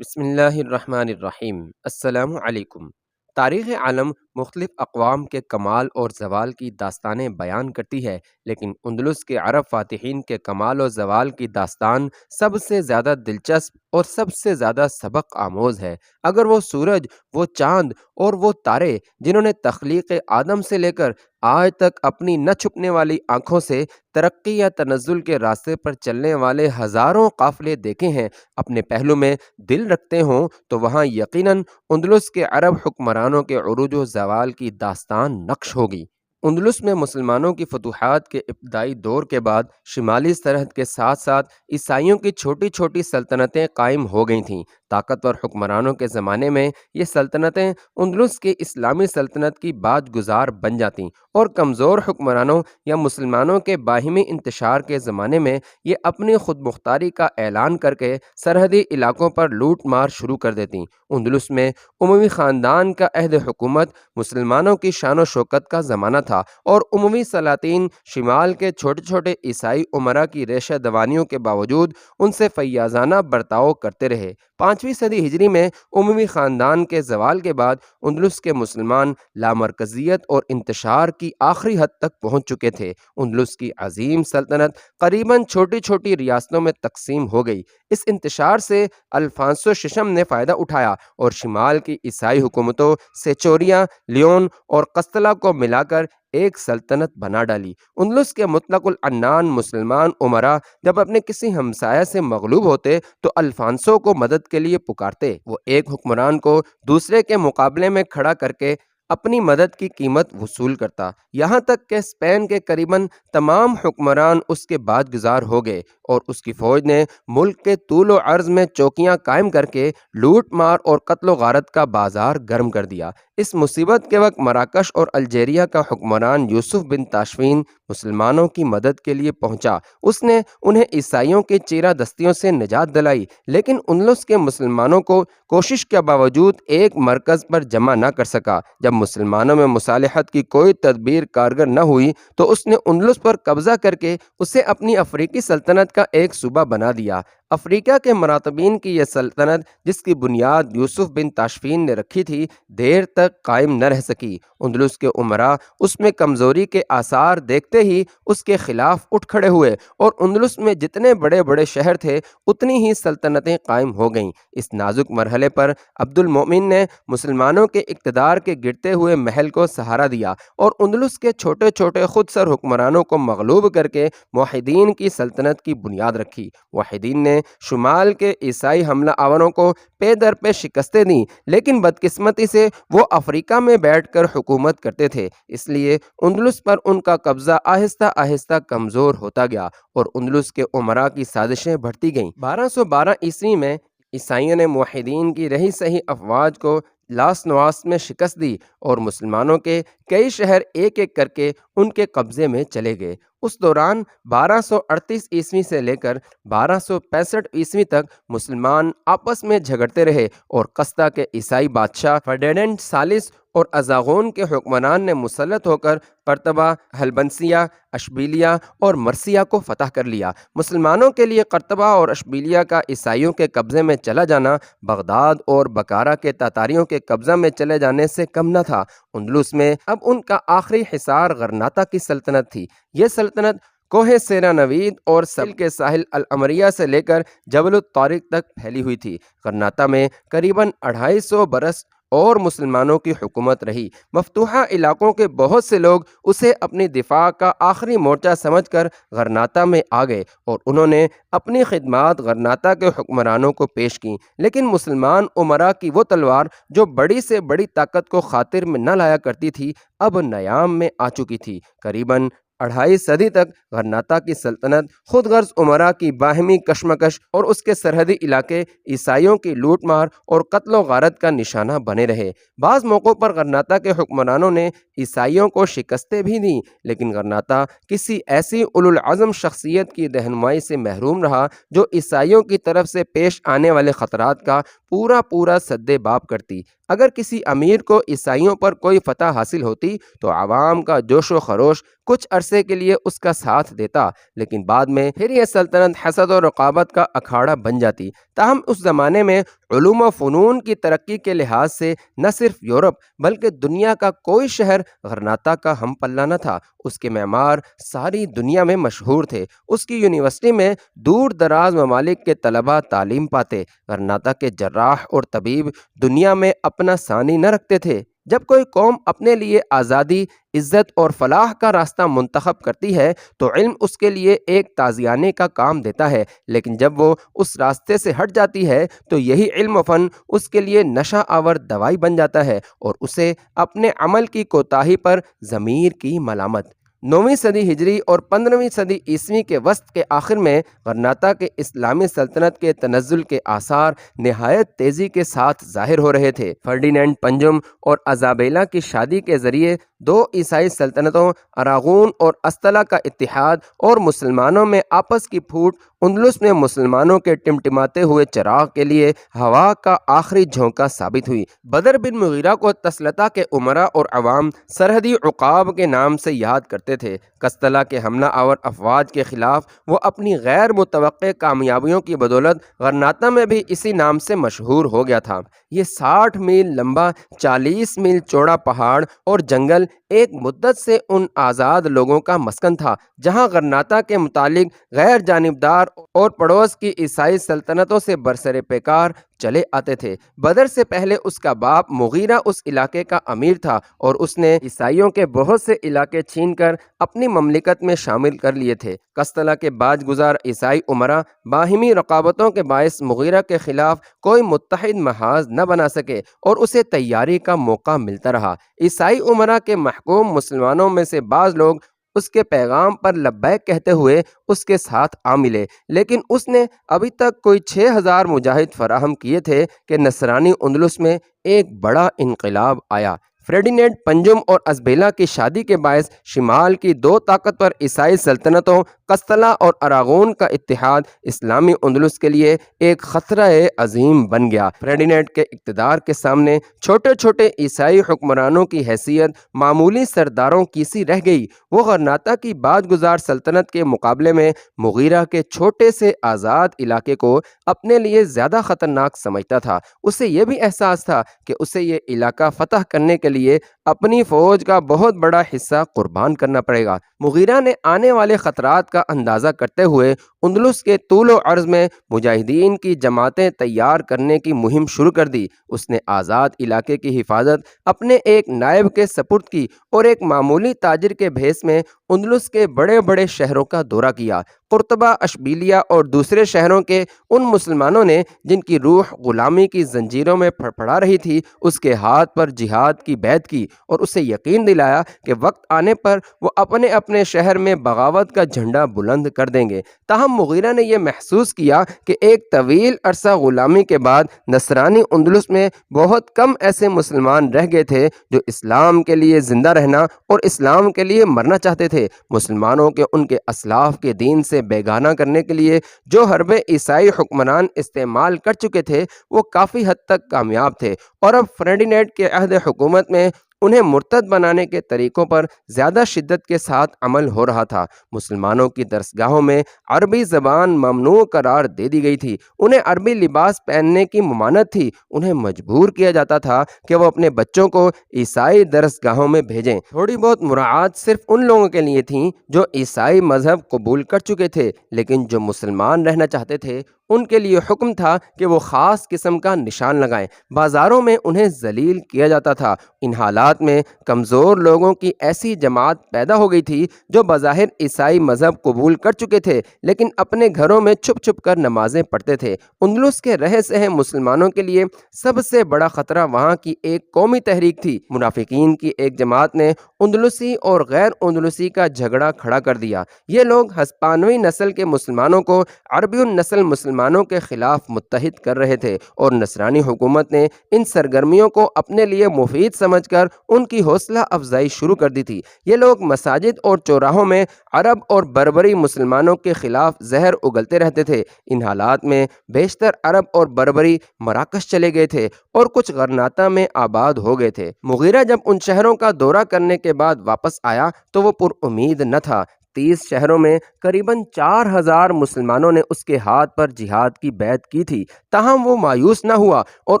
بسم اللہ الرحمن الرحیم۔ السلام علیکم۔ تاریخ عالم مختلف اقوام کے کمال اور زوال کی داستانیں بیان کرتی ہے، لیکن اندلس کے عرب فاتحین کے کمال و زوال کی داستان سب سے زیادہ دلچسپ اور سب سے زیادہ سبق آموز ہے۔ اگر وہ سورج، وہ چاند اور وہ تارے جنہوں نے تخلیق آدم سے لے کر آج تک اپنی نہ چھپنے والی آنکھوں سے ترقی یا تنزل کے راستے پر چلنے والے ہزاروں قافلے دیکھے ہیں، اپنے پہلو میں دل رکھتے ہوں، تو وہاں یقیناً اندلس کے عرب حکمرانوں کے عروج و زوال کی داستان نقش ہوگی۔ اندلس میں مسلمانوں کی فتوحات کے ابتدائی دور کے بعد شمالی سرحد کے ساتھ ساتھ عیسائیوں کی چھوٹی چھوٹی سلطنتیں قائم ہو گئی تھیں۔ طاقتور حکمرانوں کے زمانے میں یہ سلطنتیں اندلس کی اسلامی سلطنت کی باج گزار بن جاتیں، اور کمزور حکمرانوں یا مسلمانوں کے باہمی انتشار کے زمانے میں یہ اپنی خود مختاری کا اعلان کر کے سرحدی علاقوں پر لوٹ مار شروع کر دیتیں۔ اندلس میں اموی خاندان کا عہد حکومت مسلمانوں کی شان و شوکت کا زمانہ تھا، اور اموی سلاطین شمال کے چھوٹے چھوٹے عیسائی امراء کی ریشہ دوانیوں کے باوجود ان سے فیاضانہ برتاؤ کرتے رہے۔ 5ویں صدی ہجری میں اموی خاندان کے زوال کے بعد اندلس کے مسلمان لامرکزیت اور انتشار کی آخری حد تک پہنچ چکے تھے۔ اندلس کی عظیم سلطنت قریباً چھوٹی چھوٹی ریاستوں میں تقسیم ہو گئی۔ اس انتشار سے الفانسو ششم نے فائدہ اٹھایا اور شمال کی عیسائی حکومتوں سیچوریا، لیون اور قسطلہ کو ملا کر ایک سلطنت بنا ڈالی۔ اندلس کے مطلق العنان مسلمان امراء جب اپنے کسی ہمسایہ سے مغلوب ہوتے تو الفانسو کو مدد کے لیے پکارتے۔ وہ ایک حکمران کو دوسرے کے مقابلے میں کھڑا کر کے اپنی مدد کی قیمت وصول کرتا، یہاں تک کہ اسپین کے قریباً تمام حکمران اس کے باج گزار ہو گئے، اور اس کی فوج نے ملک کے طول و عرض میں چوکیاں قائم کر کے لوٹ مار اور قتل و غارت کا بازار گرم کر دیا۔ اس مصیبت کے وقت مراکش اور الجیریا کا حکمران یوسف بن تاشفین مسلمانوں کی مدد کے لیے پہنچا۔ اس نے انہیں عیسائیوں کی چیرہ دستیوں سے نجات دلائی، لیکن اندلس کے مسلمانوں کو کوشش کے باوجود ایک مرکز پر جمع نہ کر سکا۔ جب مسلمانوں میں مصالحت کی کوئی تدبیر کارگر نہ ہوئی تو اس نے اندلس پر قبضہ کر کے اسے اپنی افریقی سلطنت کا ایک صوبہ بنا دیا۔ افریقہ کے مراتبین کی یہ سلطنت، جس کی بنیاد یوسف بن تاشفین نے رکھی تھی، دیر تک قائم نہ رہ سکی۔ اندلس کے امراء اس میں کمزوری کے آثار دیکھتے ہی اس کے خلاف اٹھ کھڑے ہوئے، اور اندلس میں جتنے بڑے بڑے شہر تھے اتنی ہی سلطنتیں قائم ہو گئیں۔ اس نازک مرحلے پر عبد المؤمن نے مسلمانوں کے اقتدار کے گرتے ہوئے محل کو سہارا دیا، اور اندلس کے چھوٹے چھوٹے خود سر حکمرانوں کو مغلوب کر کے موحدین کی سلطنت کی بنیاد رکھی۔ موحدین نے شمال کے عیسائی حملہ آوروں کو پے در پے شکستیں دیں، لیکن بدقسمتی سے وہ افریقہ میں بیٹھ کر حکومت کرتے تھے، اس لیے اندلس پر ان کا قبضہ آہستہ آہستہ کمزور ہوتا گیا، اور اندلس کے امراء کی سازشیں بڑھتی گئیں۔ 1212 عیسوی میں عیسائیوں نے موحدین کی رہی سہی افواج کو لاس نواس میں شکست دی، اور مسلمانوں کے کئی شہر ایک ایک کر کے ان کے قبضے میں چلے گئے۔ اس دوران 1238 عیسوی سے لے کر 1265 عیسوی تک مسلمان آپس میں جھگڑتے رہے، اور قسطہ کے عیسائی بادشاہ فرڈیننڈ ثالث اور ازاغون کے حکمران نے مسلط ہو کر قرطبہ، ہلبنسیہ، اشبیلیہ اور مرسیہ کو فتح کر لیا۔ مسلمانوں کے لیے قرطبہ اور اشبیلیہ کا عیسائیوں کے قبضے میں چلا جانا بغداد اور بکارا کے تاتاریوں کے قبضہ میں چلے جانے سے کم نہ تھا۔ اندلس میں اب ان کا آخری حصار غرناطہ کی سلطنت تھی۔ یہ سلطنت کوہ سینا نوید اور سل کے ساحل العمریہ سے لے کر جبل الطارق تک پھیلی ہوئی تھی۔ غرناطہ میں قریباً 250 برس اور مسلمانوں کی حکومت رہی۔ مفتوحہ علاقوں کے بہت سے لوگ اسے اپنی دفاع کا آخری مورچہ سمجھ کر غرناطہ میں آ گئے، اور انہوں نے اپنی خدمات غرناطہ کے حکمرانوں کو پیش کیں، لیکن مسلمان امراء کی وہ تلوار جو بڑی سے بڑی طاقت کو خاطر میں نہ لایا کرتی تھی، اب نیام میں آ چکی تھی۔ قریباً 2.5 صدی تک غرناطہ کی سلطنت خود غرض امراء کی باہمی کشمکش اور اس کے سرحدی علاقے عیسائیوں کی لوٹ مار اور قتل و غارت کا نشانہ بنے رہے۔ بعض موقعوں پر غرناطہ کے حکمرانوں نے عیسائیوں کو شکستیں بھی دیں، لیکن غرناطہ کسی ایسی اولوالعزم شخصیت کی رہنمائی سے محروم رہا جو عیسائیوں کی طرف سے پیش آنے والے خطرات کا پورا سد باب کرتی۔ اگر کسی امیر کو عیسائیوں پر کوئی فتح حاصل ہوتی تو عوام کا جوش و خروش کچھ عرصے عرصے کے لیے اس کا ساتھ دیتا، لیکن بعد میں پھر یہ سلطنت حسد اور رقابت کا اکھاڑا بن جاتی۔ تاہم اس زمانے میں علوم و فنون کی ترقی کے لحاظ سے نہ صرف یورپ بلکہ دنیا کا کوئی شہر غرناطہ کا ہم پلہ نہ تھا۔ اس کے معمار ساری دنیا میں مشہور تھے۔ اس کی یونیورسٹی میں دور دراز ممالک کے طلباء تعلیم پاتے۔ غرناطہ کے جراح اور طبیب دنیا میں اپنا ثانی نہ رکھتے تھے۔ جب کوئی قوم اپنے لیے آزادی، عزت اور فلاح کا راستہ منتخب کرتی ہے تو علم اس کے لیے ایک تازیانے کا کام دیتا ہے، لیکن جب وہ اس راستے سے ہٹ جاتی ہے تو یہی علم و فن اس کے لیے نشہ آور دوائی بن جاتا ہے اور اسے اپنے عمل کی کوتاہی پر ضمیر کی ملامت۔ 9ویں صدی ہجری اور 15ویں صدی عیسوی کے وسط کے آخر میں غرناطہ کے اسلامی سلطنت کے تنزل کے آثار نہایت تیزی کے ساتھ ظاہر ہو رہے تھے۔ فرڈینینڈ پنجم اور ازابیلا کی شادی کے ذریعے دو عیسائی سلطنتوں اراغون اور استلا کا اتحاد اور مسلمانوں میں آپس کی پھوٹ اندلس میں مسلمانوں کے ٹمٹماتے ہوئے چراغ کے لیے ہوا کا آخری جھونکا ثابت ہوئی۔ بدر بن مغیرہ کو تسلطہ کے امراء اور عوام سرحدی عقاب کے نام سے یاد کرتے تھے۔ کستلا کے حملہ آور افواج کے خلاف وہ اپنی غیر متوقع کامیابیوں کی بدولت غرناطہ میں بھی اسی نام سے مشہور ہو گیا تھا۔ یہ 60 میل لمبا 40 میل چوڑا پہاڑ اور جنگل ایک مدت سے ان آزاد لوگوں کا مسکن تھا جہاں غرناطہ کے متعلق غیر جانبدار اور پڑوس کی عیسائی سلطنتوں سے برسر پیکار چلے آتے تھے۔ بدر سے پہلے اس کا باپ مغیرہ اس علاقے کا امیر تھا اور اس نے عیسائیوں کے بہت سے علاقے چھین کر اپنی مملکت میں شامل کر لیے تھے۔ کستلا کے باج گزار عیسائی امراء باہمی رقابتوں کے باعث مغیرہ کے خلاف کوئی متحد محاذ نہ بنا سکے اور اسے تیاری کا موقع ملتا رہا۔ عیسائی امراء کے محکوم مسلمانوں میں سے بعض لوگ اس کے پیغام پر لبیک کہتے ہوئے اس کے ساتھ آ ملے، لیکن اس نے ابھی تک کوئی 6000 مجاہد فراہم کیے تھے کہ نصرانی اندلس میں ایک بڑا انقلاب آیا۔ فرڈینینڈ پنجم اور ازبیلا کی شادی کے باعث شمال کی دو طاقتور عیسائی سلطنتوں کستلا اور اراغون کا اتحاد اسلامی اندلس کے لیے ایک خطرہ عظیم بن گیا۔ فرڈینینڈ کے اقتدار کے سامنے چھوٹے چھوٹے عیسائی حکمرانوں کی حیثیت معمولی سرداروں کی سی رہ گئی۔ وہ غرناطہ کی باج گزار سلطنت کے مقابلے میں مغیرہ کے چھوٹے سے آزاد علاقے کو اپنے لیے زیادہ خطرناک سمجھتا تھا۔ اسے یہ بھی احساس تھا کہ اسے یہ علاقہ فتح کرنے کے لیے اپنی فوج کا بہت بڑا حصہ قربان کرنا پڑے گا۔ مغیرہ نے آنے والے خطرات کا اندازہ کرتے ہوئے اندلس کے طول و عرض میں مجاہدین کی جماعتیں تیار کرنے کی مہم شروع کر دی۔ اس نے آزاد علاقے کی حفاظت اپنے ایک نائب کے سپرد کی اور ایک معمولی تاجر کے بھیس میں اندلس کے بڑے بڑے شہروں کا دورہ کیا۔ قرطبہ، اشبیلیہ اور دوسرے شہروں کے ان مسلمانوں نے جن کی روح غلامی کی زنجیروں میں پھڑپڑا رہی تھی اس کے ہاتھ پر جہاد کی بیعت کی اور اسے یقین دلایا کہ وقت آنے پر وہ اپنے اپنے شہر میں بغاوت کا جھنڈا بلند کر دیں گے۔ تاہم مغیرہ نے یہ محسوس کیا کہ ایک طویل عرصہ غلامی کے بعد نصرانی اندلس میں بہت کم ایسے مسلمان رہ گئے تھے جو اسلام کے لیے زندہ رہنا اور اسلام کے لیے مرنا چاہتے تھے۔ مسلمانوں کے ان کے اسلاف کے دین سے بیگانہ کرنے کے لیے جو حربے عیسائی حکمران استعمال کر چکے تھے وہ کافی حد تک کامیاب تھے اور اب فرڈینینڈ کے عہد حکومت میں انہیں مرتد بنانے کے طریقوں پر زیادہ شدت کے ساتھ عمل ہو رہا تھا۔ مسلمانوں کی درسگاہوں میں عربی زبان ممنوع قرار دے دی گئی تھی، انہیں عربی لباس پہننے کی ممانعت تھی، انہیں مجبور کیا جاتا تھا کہ وہ اپنے بچوں کو عیسائی درسگاہوں میں بھیجیں۔ تھوڑی بہت مراعات صرف ان لوگوں کے لیے تھیں جو عیسائی مذہب قبول کر چکے تھے، لیکن جو مسلمان رہنا چاہتے تھے ان کے لیے حکم تھا کہ وہ خاص قسم کا نشان لگائیں۔ بازاروں میں انہیں ذلیل کیا جاتا تھا۔ ان حالات میں کمزور لوگوں کی ایسی جماعت پیدا ہو گئی تھی جو بظاہر عیسائی مذہب قبول کر چکے تھے لیکن اپنے گھروں میں چھپ چھپ کر نمازیں پڑھتے تھے۔ اندلس کے رہے سہے مسلمانوں کے لیے سب سے بڑا خطرہ وہاں کی ایک قومی تحریک تھی۔ منافقین کی ایک جماعت نے اندلسی اور غیر اندلسی کا جھگڑا کھڑا کر دیا۔ یہ لوگ ہسپانوی نسل کے مسلمانوں کو عربی النسل مسلمان مسلمانوں کے خلاف متحد کر رہے تھے، اور نصرانی حکومت نے ان سرگرمیوں کو اپنے لیے مفید سمجھ کر ان کی حوصلہ افزائی شروع کر دی تھی۔ یہ لوگ مساجد اور چوراہوں میں عرب اور بربری مسلمانوں کے خلاف زہر اگلتے رہتے تھے۔ ان حالات میں بیشتر عرب اور بربری مراکش چلے گئے تھے اور کچھ غرناطہ میں آباد ہو گئے تھے۔ مغیرہ جب ان شہروں کا دورہ کرنے کے بعد واپس آیا تو وہ پر امید نہ تھا۔ 30 شہروں میں قریباً 4000 مسلمانوں نے اس کے ہاتھ پر جہاد کی بیعت کی تھی، تاہم وہ مایوس نہ ہوا اور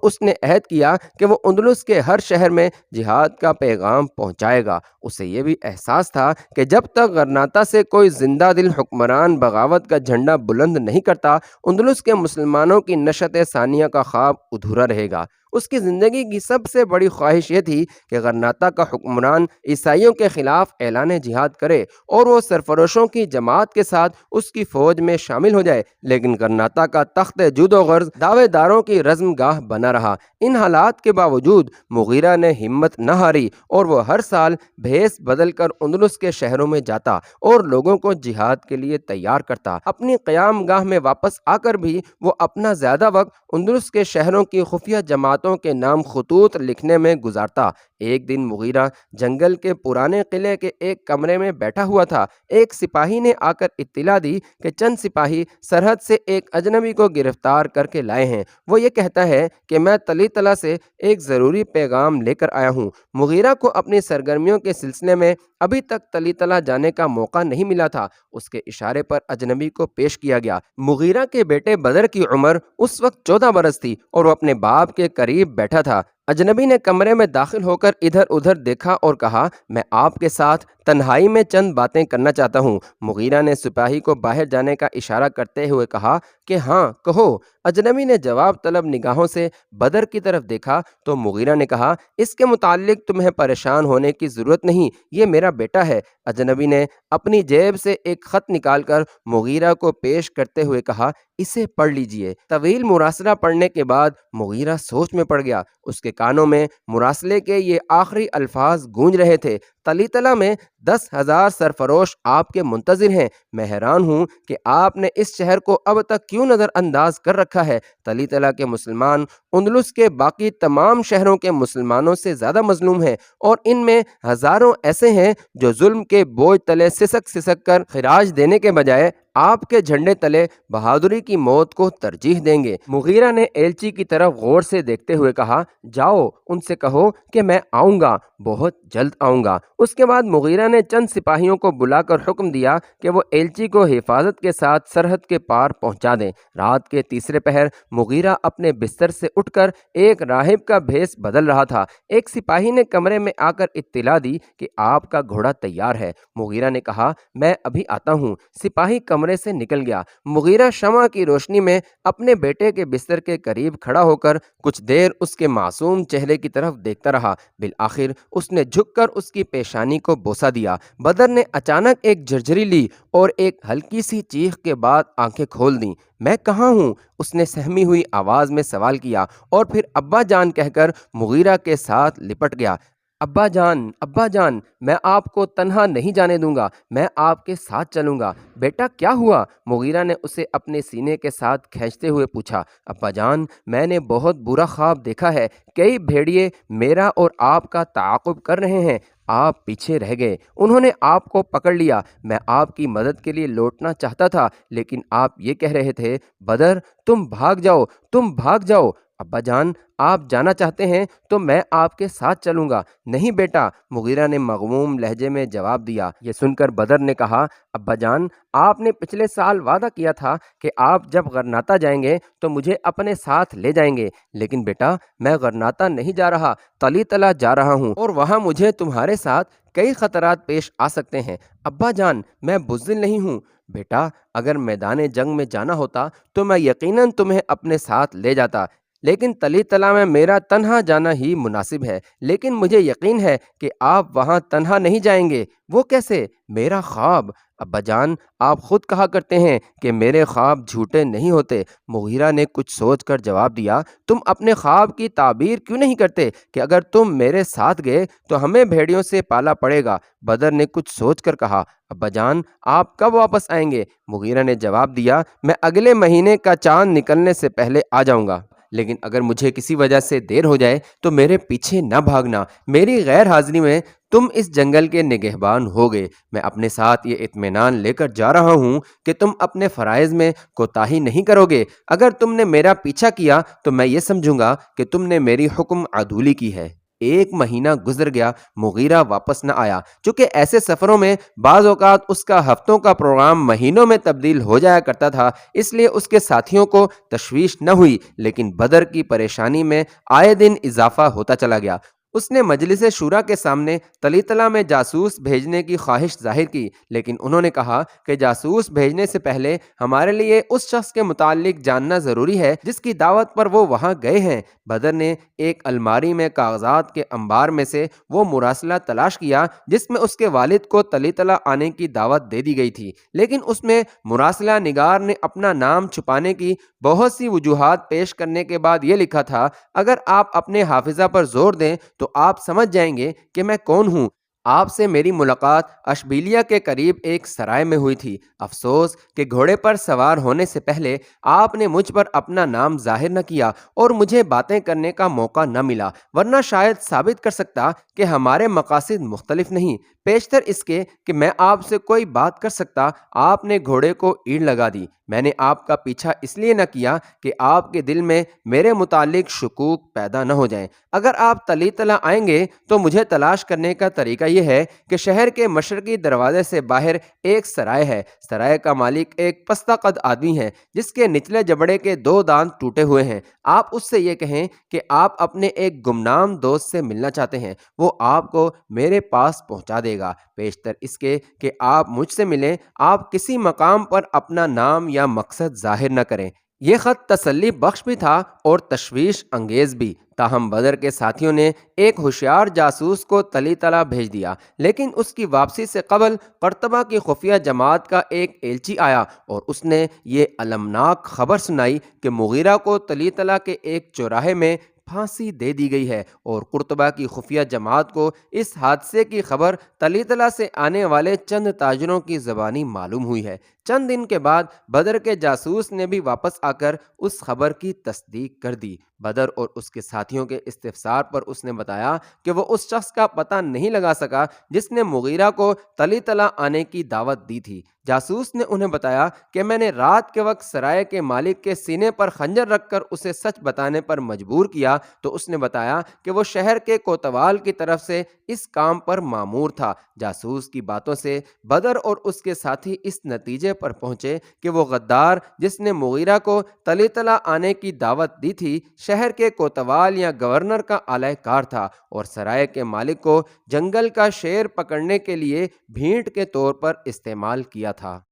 اس نے عہد کیا کہ وہ اندلس کے ہر شہر میں جہاد کا پیغام پہنچائے گا۔ اسے یہ بھی احساس تھا کہ جب تک غرناطہ سے کوئی زندہ دل حکمران بغاوت کا جھنڈا بلند نہیں کرتا، اندلس کے مسلمانوں کی نشأت ثانیہ کا خواب ادھورا رہے گا۔ اس کی زندگی کی سب سے بڑی خواہش یہ تھی کہ غرناطہ کا حکمران عیسائیوں کے خلاف اعلان جہاد کرے اور وہ سرفروشوں کی جماعت کے ساتھ اس کی فوج میں شامل ہو جائے، لیکن غرناطہ کا تخت جود و غرض دعوے داروں کی رزم گاہ بنا رہا۔ ان حالات کے باوجود مغیرہ نے ہمت نہ ہاری اور وہ ہر سال بھیس بدل کر اندلس کے شہروں میں جاتا اور لوگوں کو جہاد کے لیے تیار کرتا۔ اپنی قیام گاہ میں واپس آ کر بھی وہ اپنا زیادہ وقت اندلس کے شہروں کی خفیہ جماعتوں کے نام خطوط لکھنے میں گزارتا۔ ایک دن مغیرہ جنگل کے پرانے قلعے کے ایک کمرے میں بیٹھا ہوا تھا۔ ایک سپاہی نے آ کر اطلاع دی کہ چند سپاہی سرحد سے ایک اجنبی کو گرفتار کر کے لائے ہیں۔ وہ یہ کہتا ہے کہ میں تلی تلا سے ایک ضروری پیغام لے کر آیا ہوں۔ مغیرہ کو اپنی سرگرمیوں کے سلسلے میں ابھی تک تلی تلا جانے کا موقع نہیں ملا تھا۔ اس کے اشارے پر اجنبی کو پیش کیا گیا۔ مغیرہ کے بیٹے بدر کی عمر اس وقت 14 برس تھی اور وہ اپنے باپ کے قریب بیٹھا تھا۔ اجنبی نے کمرے میں داخل ہو کر ادھر ادھر دیکھا اور کہا، میں آپ کے ساتھ تنہائی میں چند باتیں کرنا چاہتا ہوں۔ مغیرہ نے سپاہی کو باہر جانے کا اشارہ کرتے ہوئے کہا کہ ہاں کہو۔ اجنبی نے جواب طلب نگاہوں سے بدر کی طرف دیکھا تو مغیرہ نے کہا، اس کے متعلق تمہیں پریشان ہونے کی ضرورت نہیں، یہ میرا بیٹا ہے۔ اجنبی نے اپنی جیب سے ایک خط نکال کر مغیرہ کو پیش کرتے ہوئے کہا، اسے پڑھ لیجئے۔ طویل مراسلہ پڑھنے کے بعد مغیرہ سوچ میں پڑ گیا۔ اس کے کانوں میں مراسلے کے یہ آخری الفاظ گونج رہے تھے، تلی تلا میں 10,000 سرفروش آپ کے منتظر ہیں۔ میں حیران ہوں کہ آپ نے اس شہر کو اب تک کیوں نظر انداز کر رکھا ہے۔ تلی تلا کے مسلمان اندلس کے باقی تمام شہروں کے مسلمانوں سے زیادہ مظلوم ہیں، اور ان میں ہزاروں ایسے ہیں جو ظلم کے بوجھ تلے سسک سسک کر خراج دینے کے بجائے آپ کے جھنڈے تلے بہادری کی موت کو ترجیح دیں گے۔ مغیرہ نے ایلچی کی طرف غور سے دیکھتے ہوئے کہا، جاؤ ان سے کہو کہ میں آؤں گا، بہت جلد آؤں گا۔ اس کے بعد مغیرہ نے چند سپاہیوں کو بلا کر حکم دیا کہ وہ ایلچی کو حفاظت کے ساتھ سرحد کے پار پہنچا دیں۔ رات کے تیسرے پہر مغیرہ اپنے بستر سے اٹھ کر ایک راہب کا بھیس بدل رہا تھا۔ ایک سپاہی نے کمرے میں آ کر اطلاع دی کہ آپ کا گھوڑا تیار ہے۔ مغیرہ نے کہا، میں ابھی آتا ہوں۔ سپاہی کمرے سے نکل گیا۔ مغیرہ شمع کی روشنی میں اپنے بیٹے کے بستر کے قریب کھڑا ہو کر کچھ دیر اس کے معصوم چہرے کی طرف دیکھتا رہا۔ بالآخر اس نے جھک کر اس کی پیشانی کو بوسہ دیا۔ بدر نے اچانک ایک جھرجھری لی اور ایک ہلکی سی چیخ کے بعد آنکھیں کھول دیں۔ میں کہاں ہوں؟ اس نے سہمی ہوئی آواز میں سوال کیا اور پھر ابا جان کہہ کر مغیرہ کے ساتھ لپٹ گیا۔ ابا جان، ابا جان، میں آپ کو تنہا نہیں جانے دوں گا، میں آپ کے ساتھ چلوں گا۔ بیٹا کیا ہوا؟ مغیرہ نے اسے اپنے سینے کے ساتھ کھینچتے ہوئے پوچھا۔ ابا جان، میں نے بہت برا خواب دیکھا ہے، کئی بھیڑیے میرا اور آپ کا تعاقب کر رہے ہیں، آپ پیچھے رہ گئے، انہوں نے آپ کو پکڑ لیا۔ میں آپ کی مدد کے لیے لوٹنا چاہتا تھا، لیکن آپ یہ کہہ رہے تھے، بدر تم بھاگ جاؤ، تم بھاگ جاؤ۔ ابا جان، آپ جانا چاہتے ہیں تو میں آپ کے ساتھ چلوں گا۔ نہیں بیٹا، مغیرہ نے مغموم لہجے میں جواب دیا۔ یہ سن کر بدر نے کہا، ابا جان، آپ نے پچھلے سال وعدہ کیا تھا کہ آپ جب غرناطہ جائیں گے تو مجھے اپنے ساتھ لے جائیں گے، لیکن بیٹا میں غرناطہ نہیں جا رہا، تلی تلا جا رہا ہوں، اور وہاں مجھے تمہارے ساتھ کئی خطرات پیش آ سکتے ہیں۔ ابا جان، میں بزدل نہیں ہوں۔ بیٹا اگر میدان جنگ میں جانا ہوتا تو میں یقیناً تمہیں اپنے ساتھ لے جاتا، لیکن تلی تلا میں میرا تنہا جانا ہی مناسب ہے، لیکن مجھے یقین ہے کہ آپ وہاں تنہا نہیں جائیں گے۔ وہ کیسے؟ میرا خواب۔ ابا جان، آپ خود کہا کرتے ہیں کہ میرے خواب جھوٹے نہیں ہوتے۔ مغیرہ نے کچھ سوچ کر جواب دیا، تم اپنے خواب کی تعبیر کیوں نہیں کرتے کہ اگر تم میرے ساتھ گئے تو ہمیں بھیڑیوں سے پالا پڑے گا؟ بدر نے کچھ سوچ کر کہا، ابا جان، آپ کب واپس آئیں گے؟ مغیرہ نے جواب دیا، میں اگلے مہینے کا چاند نکلنے سے پہلے آ جاؤں گا، لیکن اگر مجھے کسی وجہ سے دیر ہو جائے تو میرے پیچھے نہ بھاگنا۔ میری غیر حاضری میں تم اس جنگل کے نگہبان ہوگے۔ میں اپنے ساتھ یہ اطمینان لے کر جا رہا ہوں کہ تم اپنے فرائض میں کوتاہی نہیں کرو گے۔ اگر تم نے میرا پیچھا کیا تو میں یہ سمجھوں گا کہ تم نے میری حکم عدولی کی ہے۔ ایک مہینہ گزر گیا، مغیرہ واپس نہ آیا۔ چونکہ ایسے سفروں میں بعض اوقات اس کا ہفتوں کا پروگرام مہینوں میں تبدیل ہو جایا کرتا تھا، اس لیے اس کے ساتھیوں کو تشویش نہ ہوئی، لیکن بدر کی پریشانی میں آئے دن اضافہ ہوتا چلا گیا۔ اس نے مجلس شورا کے سامنے تلیتلا میں جاسوس بھیجنے کی خواہش ظاہر کی، لیکن انہوں نے کہا کہ جاسوس بھیجنے سے پہلے ہمارے لیے اس شخص کے متعلق جاننا ضروری ہے جس کی دعوت پر وہ وہاں گئے ہیں۔ بدر نے ایک الماری میں کاغذات کے انبار میں سے وہ مراسلہ تلاش کیا جس میں اس کے والد کو تلیتلا آنے کی دعوت دے دی گئی تھی، لیکن اس میں مراسلہ نگار نے اپنا نام چھپانے کی بہت سی وجوہات پیش کرنے کے بعد یہ لکھا تھا، اگر آپ اپنے حافظہ پر زور دیں تو آپ سمجھ جائیں گے کہ میں کون ہوں۔ آپ سے میری ملاقات اشبیلیہ کے قریب ایک سرائے میں ہوئی تھی۔ افسوس کہ گھوڑے پر سوار ہونے سے پہلے آپ نے مجھ پر اپنا نام ظاہر نہ کیا اور مجھے باتیں کرنے کا موقع نہ ملا، ورنہ شاید ثابت کر سکتا کہ ہمارے مقاصد مختلف نہیں۔ پیشتر اس کے کہ میں آپ سے کوئی بات کر سکتا، آپ نے گھوڑے کو ایڑ لگا دی۔ میں نے آپ کا پیچھا اس لیے نہ کیا کہ آپ کے دل میں میرے متعلق شکوک پیدا نہ ہو جائیں۔ اگر آپ تلیتلا آئیں گے تو مجھے تلاش کرنے کا طریقہ یہ ہے کہ شہر کے مشرقی دروازے سے باہر ایک سرائے ہے۔ سرائے کا مالک ایک پستہ قد آدمی ہے جس کے نچلے جبڑے کے 2 دانت ٹوٹے ہوئے ہیں۔ آپ اس سے یہ کہیں کہ آپ اپنے ایک گمنام دوست سے ملنا چاہتے ہیں، وہ آپ کو میرے پاس پہنچا دے گا۔ بیشتر اس کے کہ آپ مجھ سے ملیں، آپ کسی مقام پر اپنا نام یا مقصد ظاہر نہ کریں۔ یہ خط تسلی بخش بھی تھا اور تشویش انگیز بھی۔ تاہم بدر کے ساتھیوں نے ایک ہوشیار جاسوس کو تلیتلا بھیج دیا، لیکن اس کی واپسی سے قبل قرطبہ کی خفیہ جماعت کا ایک ایلچی آیا اور اس نے یہ المناک خبر سنائی کہ مغیرہ کو تلیتلا کے ایک چوراہے میں پھانسی دے دی گئی ہے، اور قرطبہ کی خفیہ جماعت کو اس حادثے کی خبر تلیتلا سے آنے والے چند تاجروں کی زبانی معلوم ہوئی ہے۔ چند دن کے بعد بدر کے جاسوس نے بھی واپس آ کر اس خبر کی تصدیق کر دی۔ بدر اور اس کے ساتھیوں کے استفسار پر اس نے بتایا کہ وہ اس شخص کا پتہ نہیں لگا سکا جس نے مغیرہ کو تلیتلا آنے کی دعوت دی تھی۔ جاسوس نے انہیں بتایا کہ میں نے رات کے وقت سرائے کے مالک کے سینے پر خنجر رکھ کر اسے سچ بتانے پر مجبور کیا، تو اس نے بتایا کہ وہ شہر کے کوتوال کی طرف سے اس کام پر مامور تھا۔ جاسوس کی باتوں سے بدر اور اس کے ساتھی اس نتیجے پر پہنچے کہ وہ غدار جس نے مغیرہ کو تلیتلا آنے کی دعوت دی تھی، شہر کے کوتوال یا گورنر کا اعلی کار تھا، اور سرائے کے مالک کو جنگل کا شیر پکڑنے کے لیے بھیٹ کے طور پر استعمال کیا تھا۔